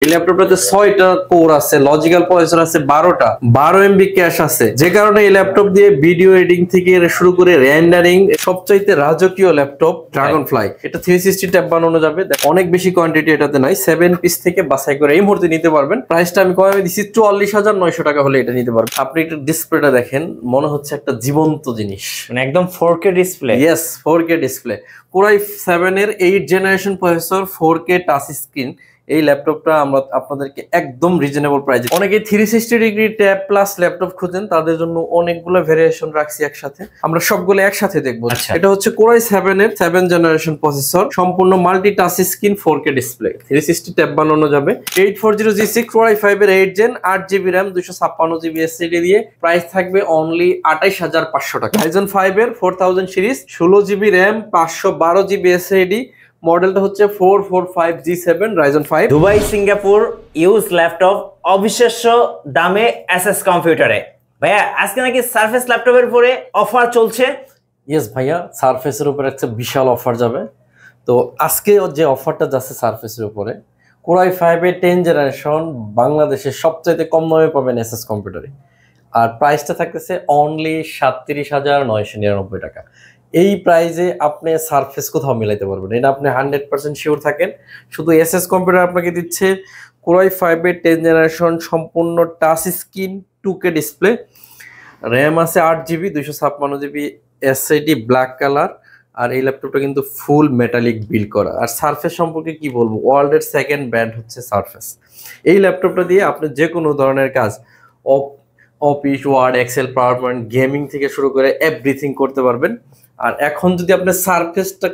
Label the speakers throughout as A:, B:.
A: এই ল্যাপটপটাতে 6টা কোর আছে, লজিক্যাল প্রসেসর আছে 12টা, 12 এমবি ক্যাশ আছে, যে কারণে এই ল্যাপটপ দিয়ে ভিডিও এডিটিং থেকে শুরু করে রেন্ডারিং সবচাইতে রাজকীয় ল্যাপটপ ড্রাগন ফ্লাই। এটা 360 ট্যাব বানানো যাবে, অনেক বেশি কোয়ান্টিটি এটাতে নাই, 7 পিস থেকে বাছাই করে এই মুহূর্তে নিতে পারবেন। প্রাইসটা আমি কমে দিচ্ছি 44,900 টাকা হলে এটা নিতে পারবেন। আপনি একটু ডিসপ্লেটা দেখেন, মনে হচ্ছে একটা জীবন্ত জিনিস,
B: মানে একদম 4K display.
A: Yes, 4K display. Core i7 এর 8 generation processor, 4K touch screen. এই ল্যাপটপটা আমরা আপনাদেরকে একদম রিজনেবল প্রাইসে, অনেকে 360 ডিগ্রি ট্যাব প্লাস ল্যাপটপ খুঁজেন, তাদের জন্য অনেকগুলো ভেরিয়েশন রাখছি একসাথে, আমরা সবগুলো একসাথে দেখবো। এটা হচ্ছে Core i7 এর 7 জেনারেশন প্রসেসর, সম্পূর্ণ multi touch screen 4K display, 360 tab বানানো যাবে। 840G6 Core i5 এর 8 gen, 8GB RAM, 256GB SSD দিয়ে প্রাইস থাকবে অনলি 28,500 টাকা। Ryzen 5 এর 4000 series, 16GB RAM, 512GB SSD, মডেলটা হচ্ছে 445G7 Ryzen 5।
B: Dubai Singapore use laptop অবিশ্বাস্য দামে এসএস কম্পিউটারে। ভাইয়া আজকে নাকি সারফেস ল্যাপটপের উপরে অফার চলছে।
A: ইয়েস ভাইয়া, সারফেসের উপরে একটা বিশাল অফার যাবে। তো আজকে যে অফারটা যাচ্ছে সারফেসের উপরে, Core i5 এর 10 জেনারেশন বাংলাদেশের সবচাইতে কম দামে পাবেন এসএস কম্পিউটারে, আর প্রাইসটা থাকতেছে অনলি 37,999 টাকা। এই প্রাইজে আপনি সারফেস কোথাও মিলাইতে পারবেন, এটা আপনি 100% শিওর থাকেন। শুধু এসএস কম্পিউটার আপনাকে দিচ্ছে Core i5 এর 10 জেনারেশন, সম্পূর্ণ touch screen, 2K display, RAM আছে 8GB, 256GB SSD black colour, আর এই ল্যাপটপটা কিন্তু ফুল মেটালিক বিল্ড করা। আর সারফেস সম্পর্কে কি বলবো, ওয়ার্ল্ডের সেকেন্ড ব্র্যান্ড হচ্ছে সারফেস। এই ল্যাপটপটা দিয়ে আপনি যে কোনো ধরনের কাজ, office, word, excel, PowerPoint, gaming থেকে শুরু করে এভরিথিং করতে পারবেন। আর এখন যদি আপনি সারফেসটা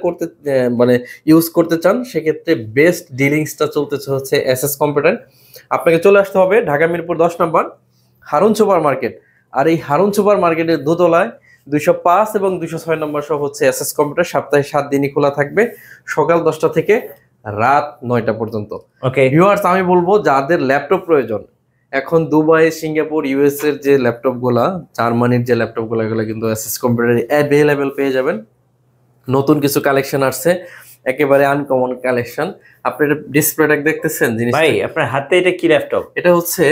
A: ইউজ করতে চান, সেক্ষেত্রে বেস্ট ডিলিংসটা চলতেছে হচ্ছে এসএস কম্পিউটার। আপনাকে চলে আসতে হবে ঢাকা মিরপুর 10 নম্বর হারুন সুপার মার্কেট, আর এই হারুন সুপার মার্কেটের দোতলায় 205 এবং 206 নম্বর সহ হচ্ছে এসএস কম্পিউটার। সপ্তাহে 7 দিনই খোলা থাকবে, সকাল 10টা থেকে রাত 9টা পর্যন্ত।
B: ওকে
A: ভিউয়ার্স, আমি বলবো যাদের ল্যাপটপ প্রয়োজন, এখন দুবাই, সিঙ্গাপুর, ইউএস এর যে ল্যাপটপগুলা, জার্মানির যে ল্যাপটপগুলো, এগুলো কিন্তু এসএস কম্পিউটারে অ্যাভেলেবেল পেয়ে যাবেন। নতুন কিছু কালেকশন আসছে, একেবারে আনকমন কালেকশন। আপনি এটা ডিসপ্লেটা দেখতেছেন জিনিস,
B: ভাই আপনার হাতে এটা কি ল্যাপটপ?
A: এটা হচ্ছে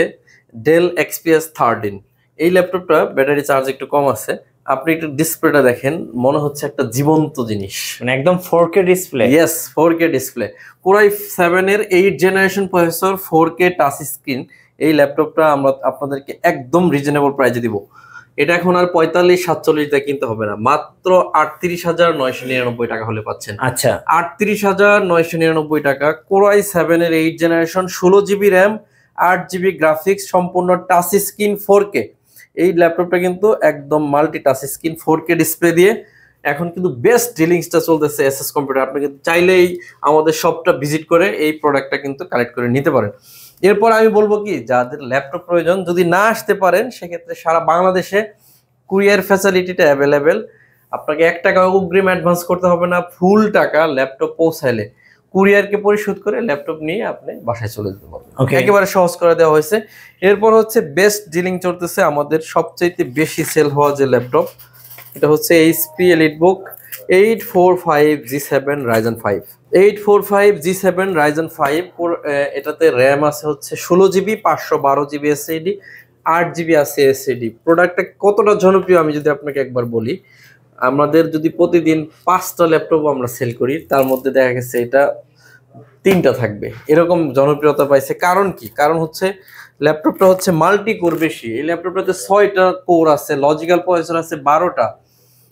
A: ডেল XPS 13। এই ল্যাপটপটা ব্যাটারি চার্জ একটু কম আছে, আপনি একটু ডিসপ্লেটা দেখেন, মনে হচ্ছে একটা জীবন্ত জিনিস,
B: মানে একদম 4K display.
A: Yes, 4K display. Core i7 এর 8 generation processor, 4K touch screen. এই ল্যাপটপটা আমরা আপনাদেরকে একদম রিজনেবল প্রাইসে দিব। এটা এখন আর 45-47 টাকা কিনতে হবে না, মাত্র 38,999 টাকা হলে পাচ্ছেন।
B: আচ্ছা,
A: 38,999 টাকা। Core i7 এর 8 generation, 16GB RAM, 8GB graphics, সম্পূর্ণ টাচ স্ক্রিন 4K। এই ল্যাপটপটা কিন্তু একদম multi touch screen 4K display দিয়ে এখন কিন্তু বেস্ট ডিলিংসটা চলতেছে এসএস কম্পিউটার। আপনি কিন্তু চাইলেই আমাদের শপটা ভিজিট করে এই প্রোডাক্টটা কিন্তু কালেক্ট করে নিতে পারেন। এরপর আমি বলবো কি, যাদের ল্যাপটপ প্রয়োজন, যদি না আসতে পারেন, সেক্ষেত্রে সারা বাংলাদেশে কুরিয়ার ফ্যাসিলিটিটা অ্যাভেলেবেল। আপনাকে 1 টাকা অগ্রিম অ্যাডভান্স করতে হবে না, ফুল টাকা ল্যাপটপ পৌঁছাইলে কুরিয়ারকে পরিশোধ করে ল্যাপটপ নিয়ে আপনি বাসায় চলে যেতে পারবেন। একেবারে সহজ করে দেওয়া হয়েছে। এরপর হচ্ছে বেস্ট ডিলিং চলতেছে আমাদের সবচাইতে বেশি সেল হওয়া যে ল্যাপটপ, এটা হচ্ছে HP EliteBook 845G7 Ryzen 5। 845G7 Ryzen 5, এটাতে র্যাম আছে হচ্ছে 16GB, 512GB SSD, 8GB আছে SSD। প্রোডাক্টটা কতটা জনপ্রিয় আমি যদি আপনাকে একবার বলি, আমাদের যদি প্রতিদিন 5টা ল্যাপটপ আমরা সেল করি, তার মধ্যে দেখা গেছে এটা 3টা থাকবে, এরকম জনপ্রিয়তা পাইছে। কারণ কি? কারণ হচ্ছে ল্যাপটপটা হচ্ছে মাল্টি কোর বেশি। এই ল্যাপটপটাতে 6টা কোর আছে, লজিক্যাল প্রসেসর আছে 12টা,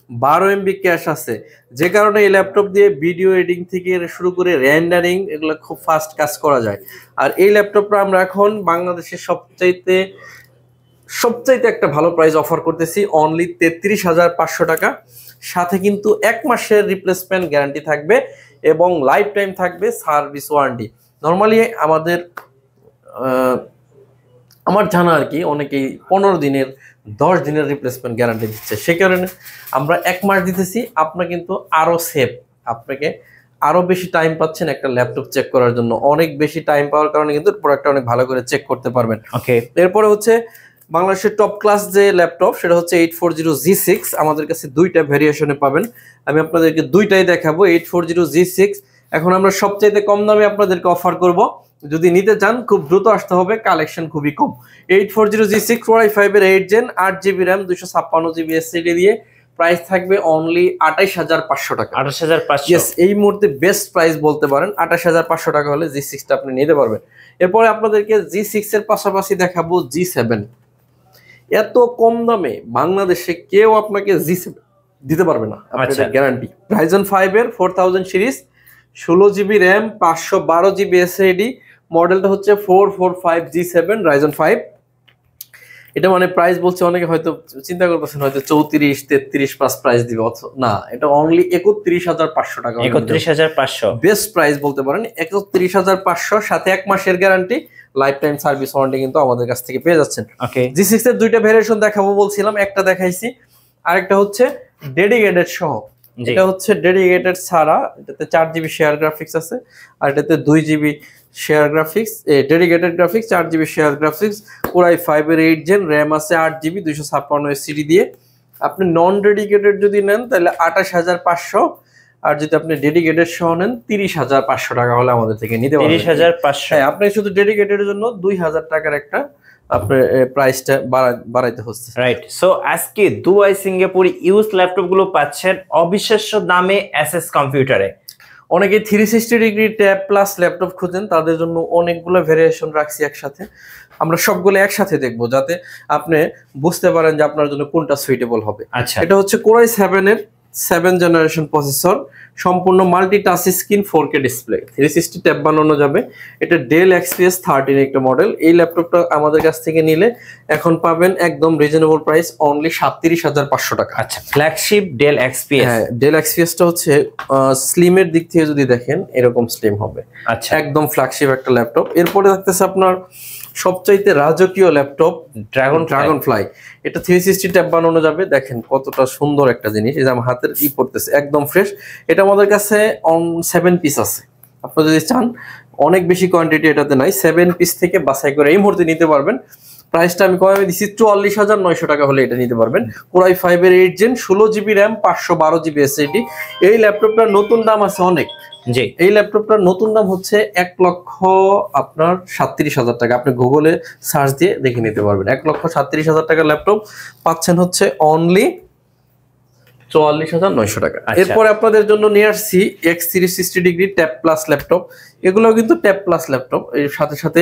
A: 12 এমবি ক্যাশ আছে, যে কারণে এই ল্যাপটপ দিয়ে ভিডিও এডিটিং থেকে শুরু করে রেন্ডারিং এগুলো খুব ফাস্ট কাজ করা যায়। আর এই ল্যাপটপটা আমরা এখন বাংলাদেশের সবচাইতে একটা ভালো প্রাইস অফার করতেছি, অনলি 33,500 টাকা। সাথে কিন্তু 1 মাসের রিপ্লেসমেন্ট গ্যারান্টি থাকবে এবং লাইফ টাইম থাকবে সার্ভিস ওয়ারেন্টি। নর্মালি আমার জানা আর কি, অনেকেই 15 দিনের, 10 দিনের রিপ্লেসমেন্ট গ্যারান্টি দিচ্ছে, সে কারণে আমরা 1 মাস দিতেছি। আপনার কিন্তু আরো সেফ, আপনাকে আরো বেশি টাইম পাচ্ছেন একটা ল্যাপটপ চেক করার জন্য। অনেক বেশি টাইম পাওয়ার কারণে কিন্তু প্রোডাক্টটা অনেক ভালো করে চেক করতে পারবেন।
B: ওকে,
A: এরপরে হচ্ছে বাংলাদেশের টপ ক্লাস যে ল্যাপটপ, সেটা হচ্ছে 840G6। আমাদের কাছে 2টা ভেরিয়েশনে পাবেন, আমি আপনাদেরকে 2টাই দেখাবো। 840G6 এখন আমরা সবচাইতে কম দামে আপনাদেরকে অফার করব, যদি নিতে চান খুব দ্রুত আসতে হবে, কালেকশন খুবই কম। 840G6 Core i5 এর 8 Gen 8GB RAM 256GB SSD দিয়ে প্রাইস থাকবে অনলি 28500 টাকা।
B: 28500,
A: ইয়েস, এই মুহূর্তে বেস্ট প্রাইস বলতে পারেন। 28500 টাকা হলে G6 টা আপনি নিতে পারবেন। এরপরে আপনাদেরকে G6 এর পাশাপাশি দেখাবো G7। এত কম দামে বাংলাদেশে কেউ আপনাকে G7 দিতে পারবে না, আপনাদের গ্যারান্টি। Ryzen 5 এর 4000 series, 16GB RAM 512GB SSD, মডেলটা হচ্ছে 445G7 Ryzen 5। এটা মানে প্রাইস বলছে অনেকে হয়তো চিন্তা করতেছেন হয়তো 34 33 প্লাস প্রাইস দিবে, না, এটা অনলি 31500 টাকা।
B: 31500
A: বেস্ট প্রাইস বলতে পারেন। 31500 সাথে 1 মাসের guarantee, life time service warranty কিন্তু আমাদের কাছ থেকে পেয়ে যাচ্ছেন। G6 এর দুইটা ভেরিয়েশন দেখাবো বলছিলাম, একটা দেখাইছি, আরেকটা হচ্ছে ডেডিকেটেড সহ। এটা হচ্ছে ডেডিকেটেড ছাড়া, এটাতে 4GB শেয়ার গ্রাফিক্স আছে, আর এটাতে 2GB share graphics, dedicated graphics, 4GB share graphics, Core i5 এর 8 Gen, RAM আছে 8GB 256 SSD দিয়ে। আপনি নন ডেডিকেটেড যদি নেন তাহলে 28500, আর যদি আপনি ডেডিকেটেড সহ নেন 30500 টাকা হলে আমাদের থেকে নিতে পারবেন।
B: 30500।
A: হ্যাঁ, আপনি শুধু ডেডিকেটেডের জন্য 2000 টাকার একটা আপনার প্রাইসটা বাড়াইতে হচ্ছে।
B: রাইট। সো আজকে দুবাই সিঙ্গাপুর ইউজ ল্যাপটপ গুলো পাচ্ছেন অবিশ্বাস্য দামে এসএস কম্পিউটারে।
A: অনেকে 360 ডিগ্রি ট্যাব প্লাস ল্যাপটপ খুঁজেন, তাদের জন্য অনেকগুলো ভেরিয়েশন রাখছি একসাথে। আমরা সবগুলো একসাথে দেখবো যাতে আপনি বুঝতে পারেন যে আপনার জন্য কোনটা সুইটেবল হবে।
B: আচ্ছা,
A: এটা হচ্ছে Core i7 এর 7 জেনারেশন প্রসেসর, সম্পূর্ণ multi touch screen 4K display, 360 tab বানানো যাবে। এটা ডেল XPS 13 একটা মডেল। এই ল্যাপটপটা আমাদের কাছ থেকে নিলে এখন পাবেন একদম রিজনেবল প্রাইস, অনলি 37500 টাকা।
B: আচ্ছা, ফ্ল্যাগশিপ ডেল XPS।
A: হ্যাঁ, ডেল XPS টা হচ্ছে স্লিমের দিক থেকে যদি দেখেন এরকম স্লিম হবে।
B: আচ্ছা,
A: একদম ফ্ল্যাগশিপ একটা ল্যাপটপ। এরপরে থাকতেছে আপনার সবচাইতে রাজকীয় ল্যাপটপ ড্রাগন ফ্লাই। এটা 360 ট্যাব বানানো যাবে। দেখেন কতটা সুন্দর একটা জিনিস, এই যে আমার হাতের কি পড়তেছে, একদম ফ্রেশ। এটা আমাদের কাছে 7 পিস আছে। আপনারা যদি চান, অনেক বেশি কোয়ান্টিটি এটাতে নাই, 7 পিস থেকে বাছাই করে এই মুহূর্তে নিতে পারবেন। প্রাইসটা আমি কমে দিচ্ছি, 44900 টাকা হলে এটা নিতে পারবেন। Core i5 এর 8 Gen, 16GB RAM 512GB SSD। এই ল্যাপটপটার নতুন দাম আছে অনেক।
B: জি,
A: এই ল্যাপটপটার নতুন দাম হচ্ছে 1,37,000 টাকা। আপনি গুগলে সার্চ দিয়ে দেখে নিতে পারবেন। 1,37,000 টাকার ল্যাপটপ পাচ্ছেন হচ্ছে অনলি 44,900 টাকা। এরপরে আপনাদের জন্য নিয়ে আসছি X360 degree tab plus laptop. এগুলো কিন্তু ট্যাব প্লাস ল্যাপটপ, এর সাথে সাথে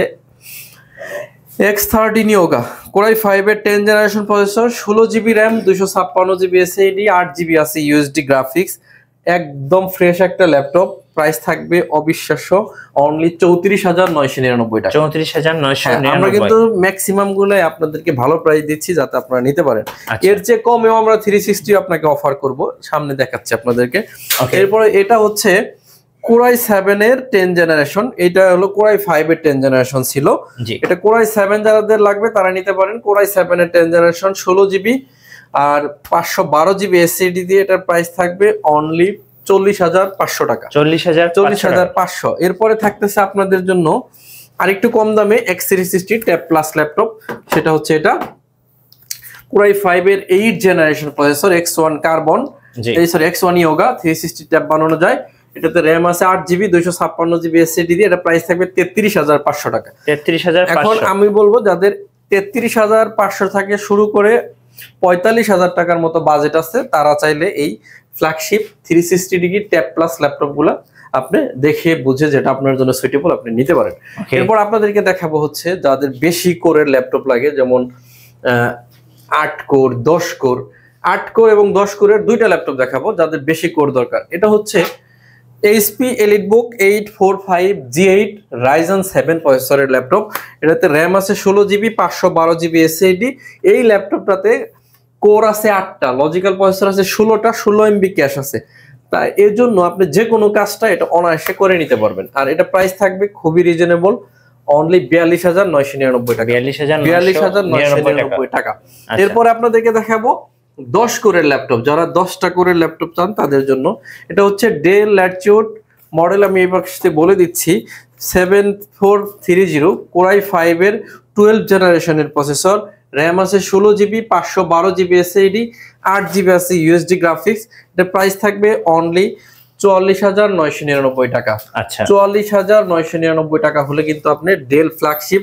A: X13 Yoga, Core i5 এর 10 generation processor, 16GB RAM 256GB SSD, 8GB আছে USD গ্রাফিক্স। একদম ফ্রেশ একটা ল্যাপটপ, প্রাইস থাকবে অবিশ্বাস্য, অনলি 34,999 টাকা।
B: 34,999।
A: আমরা কিন্তু ম্যাক্সিমাম গুলাই আপনাদেরকে ভালো প্রাইস দিচ্ছি যাতে আপনারা নিতে পারেন। এর চেয়ে কমেও আমরা 360 আপনাকে অফার করব, সামনে দেখাচ্ছি আপনাদেরকে। এরপরে এটা হচ্ছে Core i7 এর 10 জেনারেশন, এটা হলো Core i5 এর 10 জেনারেশন ছিল। এটা Core i7 যাদের লাগবে তারা নিতে পারেন। Core i7 এর 10 জেনারেশন, 16GB আর 512GB SSD দিয়ে এটার প্রাইস থাকবে অনলি 40,500 টাকা। 40,500। এরপরে থাকতেছে আপনাদের জন্য আরেকটু কম দামে X360 ট্যাব প্লাস ল্যাপটপ, সেটা হচ্ছে এটা Core i5 এর 8 generation processor, X1 carbon, X1 Yoga, 360 tab বানানো যায়। এটাতে RAM আছে 8GB 256GB SSD দিয়ে, এটা প্রাইস থাকবে 33,500 টাকা।
B: 33,500।
A: এখন আমি বলবো যাদের 33,500 থেকে শুরু করে 45,000 টাকার মতো বাজেট আছে, তারা চাইলে এই ফ্ল্যাগশিপ 360 ডিগ্রি ট্যাব প্লাস ল্যাপটপগুলো আপনি দেখে বুঝে যেটা আপনার জন্য সুইটেবল আপনি নিতে পারেন। এরপর আপনাদেরকে দেখাবো হচ্ছে যাদের বেশি কোরের ল্যাপটপ লাগে, যেমন 8 কোর 10 কোর, 8 কোর এবং 10 কোরের দুইটা ল্যাপটপ দেখাবো যাদের বেশি কোর দরকার। এটা হচ্ছে HP EliteBook 845G8 Ryzen 7 প্রসেসরের ল্যাপটপ। এটাতে RAM আছে 16GB 512GB SSD। এই ল্যাপটপটাতে কোর আছে 8টা, লজিক্যাল প্রসেসর আছে 16টা, 16 MB ক্যাশ আছে। তাই এর জন্য আপনি যে কোনো কাজটা এটা অনায়াসে করে নিতে পারবেন। আর এটা প্রাইস থাকবে খুবই রিজনেবল, অনলি 42,999 টাকা। 42,999 টাকা। এরপর আপনাদেরকে দেখাবো 10 কোরের ল্যাপটপ, যারা 10টা কোরের ল্যাপটপ চান তাদের জন্য। এটা হচ্ছে ডেল ল্যাটিটিউড মডেল, আমি এই পাশে বলে দিচ্ছি, 7430 Core i5 এর 12 জেনারেশনের প্রসেসর, RAM আছে 16GB 512GB SSD, 8GB আছে USD গ্রাফিক্স। এটা প্রাইস থাকবে অনলি 44,999 টাকা।
B: আচ্ছা
A: 44,999 টাকা হলে কিন্তু আপনি ডেল ফ্ল্যাগশিপ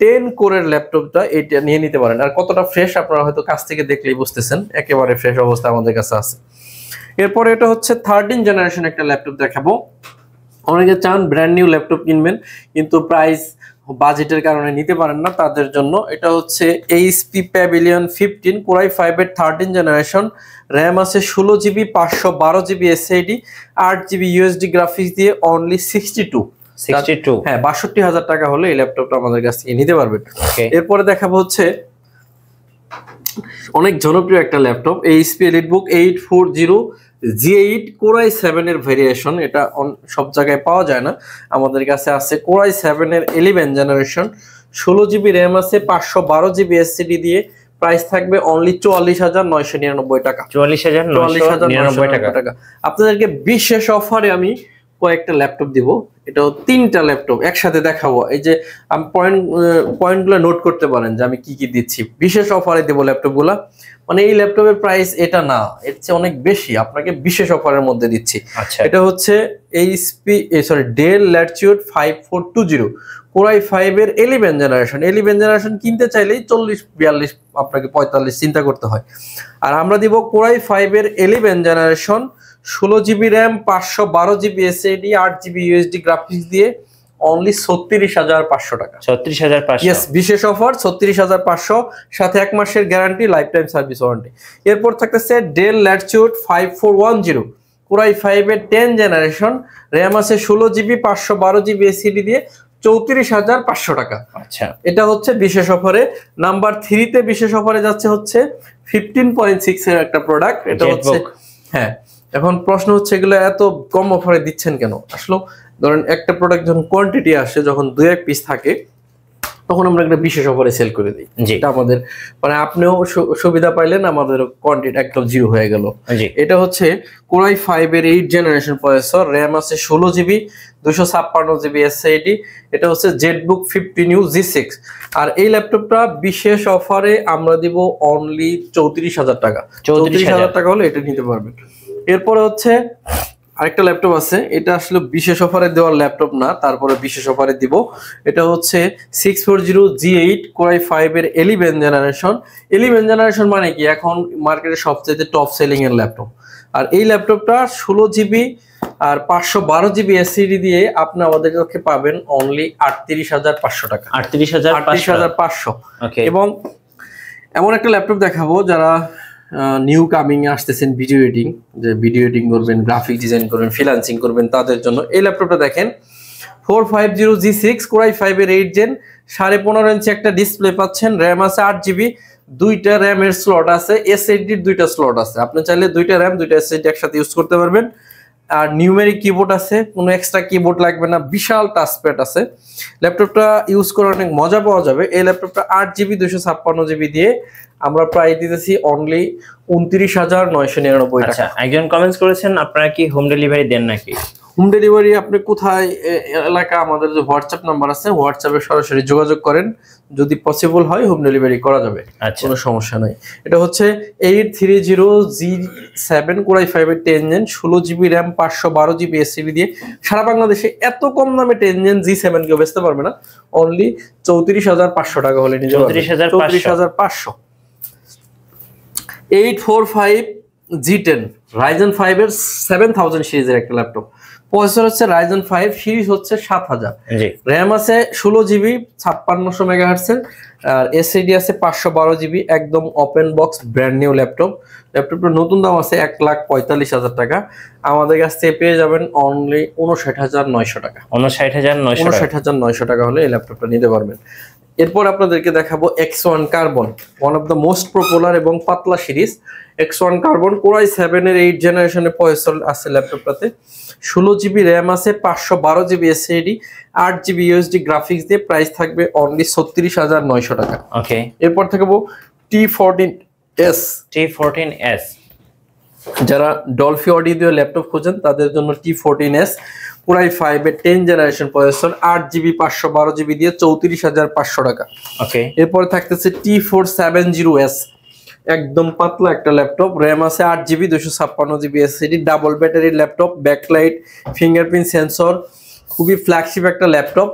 A: 10 কোরের ল্যাপটপটা এটা নিয়ে নিতে পারেন। আর কতটা ফ্রেশ আপনারা হয়তো কাছ থেকে দেখলেই বুঝতেছেন, একেবারে ফ্রেশ অবস্থা আমাদের কাছে আছে। এরপরে এটা হচ্ছে 13 জেনারেশন একটা ল্যাপটপ দেখাবো। অনেকে চান ব্র্যান্ড নিউ ল্যাপটপ কিনবেন কিন্তু প্রাইস বাজেটের কারণে নিতে পারেন না, তাদের জন্য এটা হচ্ছে এইচপি প্যাভিলিয়ন 15 কোরাই 5 এর 13 জেনারেশন, র্যাম আছে 16 GB, 512 GB SSD, 8 GB USD graphics দিয়ে অনলি 62 হ্যাঁ 62,000 টাকা হলে এই ল্যাপটপটা আমাদের কাছ থেকে নিতে পারবেন। এরপরে দেখাবো হচ্ছে অনেক জনপ্রিয় একটা laptop HP EliteBook 840 G8 core i 7 এর ভেরিয়েশন। এটা সব জায়গায় পাওয়া যায় না, আমাদের কাছে আছে কোরাই 7 এর 11 জেনারেশন, 16 জিবি র্যাম আছে, 512 জিবি এসএসডি দিয়ে প্রাইস থাকবে অনলি 44,999 টাকা। 44,999 টাকা। আপনাদেরকে বিশেষ অফারে আমি কয়েকটা ল্যাপটপ দিব, এটাও 3টা ল্যাপটপ একসাথে দেখাবো। এই যে আমি পয়েন্টগুলো নোট করতে পারেন যে আমি কি কি দিচ্ছি, বিশেষ অফারে দেবো ল্যাপটপগুলা। মানে এই ল্যাপটপের প্রাইস এটা না, এর চেয়ে অনেক বেশি আপনাকে বিশেষ অফারের মধ্যে দিচ্ছি। এটা হচ্ছে ডেল ল্যাটিটিউড 5420 কোরাই 5 এর 11 জেনারেশন। 11 জেনারেশন কিনতে চাইলেই 40-42 আপনাকে 45 চিন্তা করতে হয়। আর আমরা দিব কোরাই 5 এর 11 generation, 16 GB RAM, 512 GB SSD, 8 GB USD graphics দিয়ে অনলি 36,500 টাকা।
B: 36,500
A: ইয়েস, বিশেষ অফার 36,500, সাথে 1 মাসের guarantee, life time service warranty. এরপর থাকতেছে ডেল ল্যাটিটিউড 5410 কোরাই 5 এর 10 জেনারেশন, র্যাম আছে 16 জিবি, 512 জিবি এসএসডি দিয়ে 34,500 টাকা।
B: আচ্ছা
A: এটা হচ্ছে বিশেষ অফারে। নাম্বার 3 তে বিশেষ অফারে যাচ্ছে হচ্ছে 15.6 এর একটা প্রোডাক্ট। এটা হচ্ছে হ্যাঁ, এখন প্রশ্ন হচ্ছে এগুলো এত কম অফারে দিচ্ছেন কেন? আসলে ধরেন একটা প্রোডাক্ট যখন কোয়ান্টিটি আসে, যখন 2-1 পিস থাকে, তখন আমরা একটা বিশেষ অফারে সেল করে দিই। এটা আমাদের মানে আপনিও সুবিধা পাইলেন, আমাদের কোয়ান্টিটি একদম জিরো হয়ে গেল। এটা হচ্ছে কোরাই 5 এর 8 জেনারেশন প্রসেসর, র্যাম আছে 16 জিবি, 256 জিবি এসএসডি। এটা হচ্ছে জেটবুক 50 G6। আর এই ল্যাপটপটা বিশেষ অফারে আমরা দিব অনলি 34,000 টাকা। 34,000 টাকা হলে এটা নিতে পারবেন। এরপরে হচ্ছে আরেকটা ল্যাপটপ আছে, এটা আসলে বিশেষ অফারে দেওয়ার ল্যাপটপ না, তারপরে বিশেষ অফারে দিব। এটা হচ্ছে 640 G8 কোরাই 5 এর 11 জেনারেশন। 11 জেনারেশন মানে কি, এখন মার্কেটে সবচেয়ে টপ সেলিং এর ল্যাপটপ। আর এই ল্যাপটপটা 16 জিবি আর 512 জিবি এসএসডি দিয়ে আপনি আমাদের কাছে পাবেন অনলি 38,500 টাকা। 38,500। এবং এমন একটা ল্যাপটপ দেখাবো যারা নিউ কামিং আসতেছেন, ভিডিও এডিটিং করবেন, গ্রাফিক ডিজাইন করবেন, ফ্রিল্যান্সিং করবেন, তাদের জন্য এই ল্যাপটপটা দেখেন। 450 G6 কোরাই 5 এর 8 জেন, 15.5 ইঞ্চি একটা ডিসপ্লে পাচ্ছেন, র্যাম আছে 8 জিবি, 2টা র্যামের স্লট আছে, এসএসডির 2টা স্লট আছে। আপনি চাইলে 2টা র্যাম 2টা এসএসডি একসাথে ইউজ করতে পারবেন। আর নিউমেরিক কিবোর্ড আছে, কোনো এক্সট্রা কিবোর্ড লাগবে না, বিশাল টাচপ্যাড আছে। ল্যাপটপটা ইউজ করে অনেক মজা পাওয়া যাবে। এই ল্যাপটপটা 8 জিবি 256 জিবি দিয়ে আমরা প্রাইস দিতেছি অনলি 29,999 টাকা।
B: একজন কমেন্টস করেছেন আপনারা কি হোম ডেলিভারি দেন নাকি?
A: হোম ডেলিভারি আপনি কোথায় এলাকা, আমাদের যে হোয়াটসঅ্যাপ নাম্বার আছে, হোয়াটসঅ্যাপে সরাসরি যোগাযোগ করেন, যদি পসিবল হয় হোম ডেলিভারি করা যাবে, কোনো সমস্যা নাই। এটা হচ্ছে 830 G7 কোরাই 5 এর 10 gen, 16 GB RAM, 512 GB SSD দিয়ে সারা বাংলাদেশে এত কম দামে 10 জেন G7 কেউ বেচতে পারবে না। অনলি 34,500 টাকা হলে নিতে পারবেন। 34,500। 845 G10 Ryzen 5 এর 7000 সিরিজের একটা ল্যাপটপ। প্রসেসর হচ্ছে Ryzen 5, সিরিজ হচ্ছে 7000, র্যাম আছে 16 জিবি 5600 মেগাহার্টজের, আর এসএসডি আছে 512 জিবি। একদম open box brand new laptop. ল্যাপটপটার নতুন দাম আছে 1,45,000 টাকা। আমাদের কাছ থেকে পেয়ে যাবেন অনলি 59,900 টাকা। 59,900 টাকা হলে এই ল্যাপটপটা নিতে পারবেন। এরপর আপনাদেরকে দেখাবো X1 carbon, one of the most popular এবং পাতলা সিরিজ। X1 কার্বন কোরাই 7 এর 8 জেনারেশনের প্রসেসর আছে ল্যাপটপটাতে, 16 জিবি র্যাম আছে, 512 GB SSD, 8 GB USD graphics দিয়ে প্রাইস থাকবে অনলি 36,900 টাকা।
B: ওকে,
A: এরপর থাকবো T14S। যারা ডলফি অডিও দিয়ে ল্যাপটপ খোঁজেন তাদের জন্য T14S কোরাই 5 এর 10 জেনারেশন প্রসেসর, 8 জিবি 512 জিবি দিয়ে 34,500 টাকা।
B: ওকে,
A: এরপর থাকতেছে T470S, একদম পাতলা একটা ল্যাপটপ, র্যাম আছে 8 জিবি, 256 জিবি এসএসডি, ডাবল ব্যাটারির ল্যাপটপ, ব্যাকলাইট, ফিঙ্গারপ্রিন্ট সেন্সর, খুবই ফ্ল্যাগশিপ একটা ল্যাপটপ।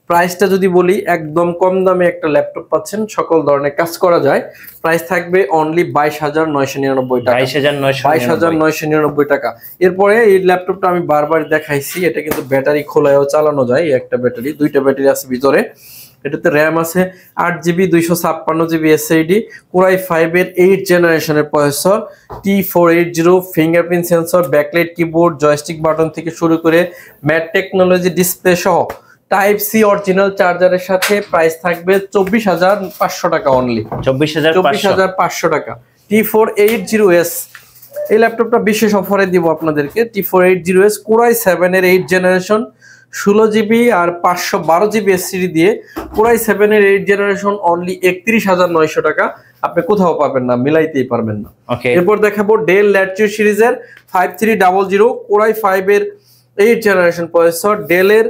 A: প্রাইসটা যদি বলি, একদম কম দামে একটা ল্যাপটপ পাচ্ছেন, সকল ধরনের কাজ করা যায়। প্রাইস থাকবে অনলি 22,999 টাকা। 22,999 টাকা। এরপরে এই ল্যাপটপটা আমি বারবার দেখাইছি, এটা কিন্তু ব্যাটারি খোলায়ও চালানো যায়। একটা ব্যাটারি, দুইটা ব্যাটারি আছে ভিতরে। এটাতে র্যাম আছে 8 জিবি, 256 জিবি এসএসডি, কোরাই 5 এর 8 জেনারেশনের processor, T480, fingerprint sensor, backlight keyboard, joystick button থেকে শুরু করে ম্যাট টেকনোলজি ডিসপ্লে সহ টাইপ সি অরিজিনাল চার্জারের সাথে প্রাইস থাকবে 24,500 টাকা অনলি। 24,500 টাকা। T480S, এই ল্যাপটপটা বিশেষ অফারে দিব আপনাদেরকে। T480S কোরাই 7 এর 8 জেনারেশন, 16 জিবি আর 512 জিবি এসএসডি দিয়ে কোরাই 7 এর 8 জেনারেশন অনলি 31,900 টাকা। আপনি কোথাও পাবেন না, মিলাইতেই পারবেন না। এরপর দেখাবো ডেল ল্যাটিটিউড সিরিজের 5300 কোরাই 5 এর 8 জেনারেশন প্রসেসর। ডেলের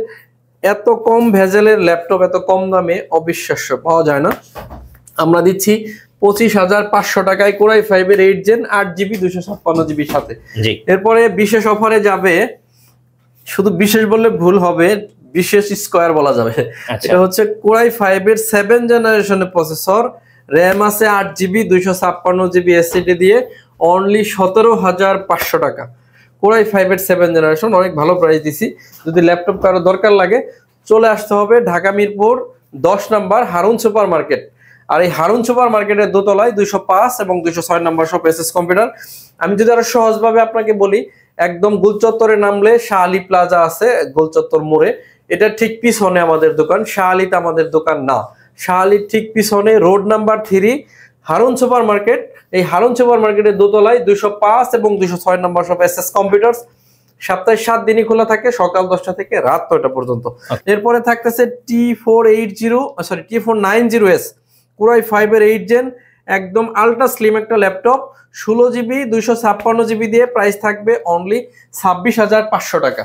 A: এত কম ভেজেলের ল্যাপটপ এত কম দামে অবিশ্বাস্য, পাওয়া যায় না। আমরা দিচ্ছি 25,500 টাকায় কোরাই 5 এর 8 জেন, 8 জিবি, 256 জিবির সাথে। এরপরে বিশেষ অফারে যাবে, শুধু বিশেষ বললে ভুল হবে, বিশেষ স্কয়ার বলা যাবে। এটা হচ্ছে কোরাই 5 এর 7 জেনারেশনের প্রসেসর, র্যাম আছে 8 জিবি, 256 জিবি এসএসডি দিয়ে অনলি 17,500 টাকা। কোরাই 5 এর 7 জেনারেশন, অনেক ভালো প্রাইস দিছি। যদি ল্যাপটপ কারো দরকার লাগে, চলে আসতে হবে ঢাকা মিরপুর 10 নম্বর হারুন সুপার মার্কেট। আর এই হারুন সুপার মার্কেটের দোতলায় 205 এবং 206 নম্বর শপ এসএস কম্পিউটার। আমি যদি আরো সহজভাবে আপনাকে বলি, একদম গোলচত্বরে নামলে শাহ আলী প্লাজা আছে, গোলচত্বর মোড়ে, এটা ঠিক পিছনে আমাদের দোকান। শাহ আলীতে আমাদের দোকান না, শাহ আলীর ঠিক পিছনে road number 3 Harun super market. এই হারুন সুপার মার্কেটের দোতলায় 205 এবং 206 নম্বর শপ এসএস কম্পিউটার্স। সপ্তাহে 7 দিনই খোলা থাকে, সকাল 10টা থেকে রাত 9টা পর্যন্ত। এরপরে থাকতেছে T490S কোরাই 5 এর 8 জেন, একদম আলট্রা স্লিম একটা ল্যাপটপ, 16 জিবি, 256 জিবি দিয়ে প্রাইস থাকবে অনলি 26,500 টাকা।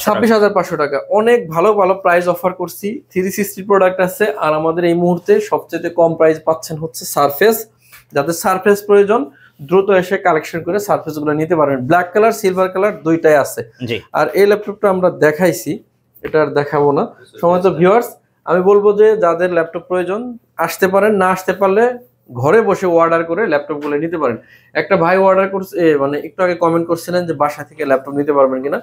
A: 26,500 টাকা। অনেক ভালো ভালো প্রাইস অফার করছি। 360 প্রোডাক্ট আছে। আর আমাদের এই মুহূর্তে সবচেয়ে কম প্রাইস পাচ্ছেন হচ্ছে সারফেস। যাদের সারফেস প্রয়োজন, দ্রুত এসে কালেকশন করে সারফেস গুলো নিতে পারেন। ব্ল্যাক কালার, সিলভার কালার দুইটাই আছে। আর এই ল্যাপটপটা আমরা দেখাইছি, এটা আর দেখাবো না। সময় তো ভিউয়ার্স, আমি বলবো যে যাদের ল্যাপটপ প্রয়োজন আসতে পারেন, না আসতে পারলে ঘরে বসে অর্ডার করে ল্যাপটপ গুলো নিতে পারেন। একটা ভাই অর্ডার করছে, মানে একটু আগে কমেন্ট করছিলেন যে বাসা থেকে ল্যাপটপ নিতে পারবেন কিনা।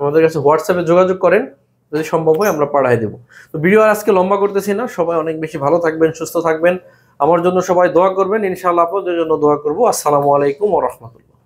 A: আমাদের কাছে হোয়াটসঅ্যাপে যোগাযোগ করেন, যদি সম্ভব হয় আমরা পাঠিয়ে দেবো। তো ভিডিও আর আজকে লম্বা করতেছি না। সবাই অনেক বেশি ভালো থাকবেন, সুস্থ থাকবেন। আমার জন্য সবাই দোয়া করবেন, ইনশাআল্লাহ আপনাদের জন্য দোয়া করবো। আসসালামু আলাইকুম ওয়া রাহমাতুল্লাহ।